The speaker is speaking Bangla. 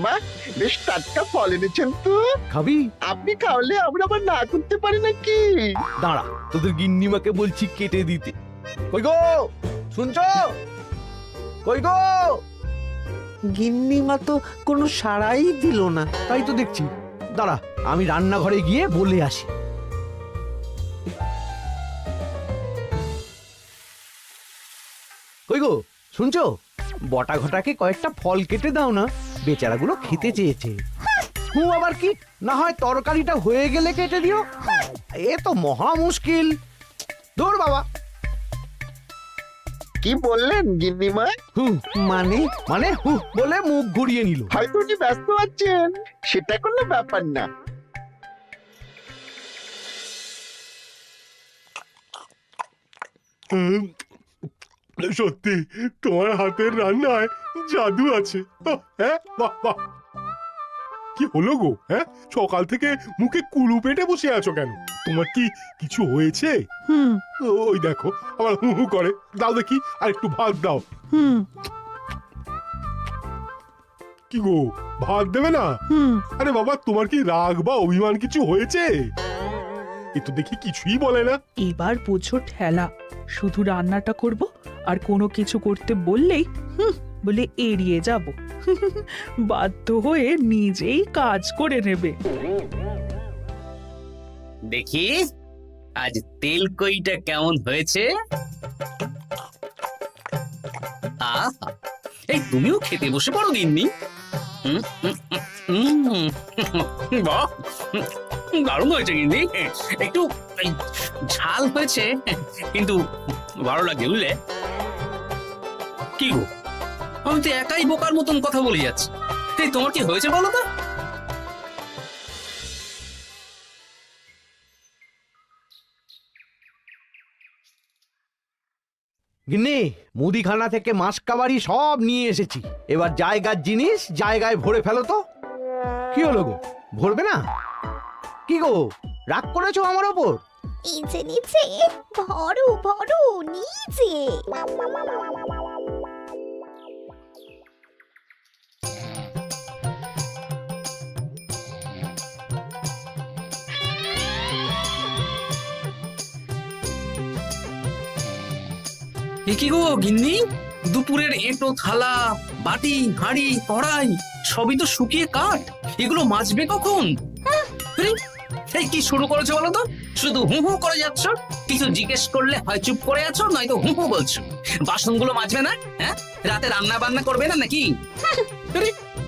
বাহ, বেশ টাটকা ফল এনেছেন তো। খাবি? আপনি খাওয়ালে আমরা আবার না করতে পারি নাকি? দাঁড়া, তোদের গিন্নিমাকে বলছি কেটে দিতে। কই গো, শুনছো? কই গো? গিন্নিমা তো কোনো সাড়াই দিল না। তাই তো দেখছি। দাঁড়া, আমি রান্নাঘরে গিয়ে বলে আসি। কই গো, শুনছো? বটা ঘটাকে কয়েকটা ফল কেটে দাও না, বেচারাগুলো খেতে চেয়েছে। আবার কি, না হয় তরকারিটা হয়ে গেলে কেটে দিও। এ তো মহা মুশকিল। দূর বাবা। কি বললেন গিন্নিমা? মানে মানে বলে মুখ ঘুরিয়ে নিল। হয়তো উনি ব্যস্ত আছেন, সেটা কোনো ব্যাপার না। সত্যি তোমার হাতের রান্নায় জাদু আছে। হ্যাঁ, বাহ বাহ। কি হলো গো? হ্যাঁ, সকাল থেকে মুখে কুলু পেটে বসে আছো কেন? তোমার কি কিছু হয়েছে? হুম ওই দেখো আবার হু হু করে। দাও দেখি, আর একটু ভাত দাও। হুম কি গো, ভাত দেবে না? হুম আরে বাবা, তোমার কি রাগ বা অভিমান কিছু হয়েছে? এ তো দেখি কিছুই বলে না। এবার বোঝো ঠেলা, শুধু রান্নাটা করব আর কোনো কিছু করতে বললেই বলে এড়িয়ে যাব। বাধ্য হয়ে নিজেই কাজ করে নেবে। দেখি আজ তেল কইটা কেমন হয়েছে। আহা, এই তুমিও খেতে বসে পড়ো গিন্নি। বাহ, দারুণ হয়েছে গিন্নি। একটু ঝাল হয়েছে, কিন্তু ভালো লাগে বুঝলে। কি গো, আমি তো একাই বোকার মতন কথা বলে যাচ্ছি। এই তোমার কি হয়েছে বলো তো? গিন্নি, মুদিখানা থেকে মাছ কাবারি সব নিয়ে এসেছি। এবার জায়গার জিনিস জায়গায় ভরে ফেলো তো। কি হলো গো, ভরবে না? কি গো, রাগ করেছো আমার ওপর? নিচে নিচে ভরো ভরো নিচে। এ কি গো গিন্নি, দুপুরের এঁটো থালা, বাটি, হাঁড়ি, কড়াই সবই তো শুকিয়ে কাঠ। এগুলো মাজবে কখন? আরে, এই কি শুরু করেছো বলো তো? শুধু হু হু করে যাচ্ছ। কিছু জিজ্ঞেস করলে হয় চুপ করে আছো, নয়তো হু হু বলছো। বাসনগুলো মাজবে না? হ্যাঁ, রাতে রান্না বান্না করবে না নাকি? আরে,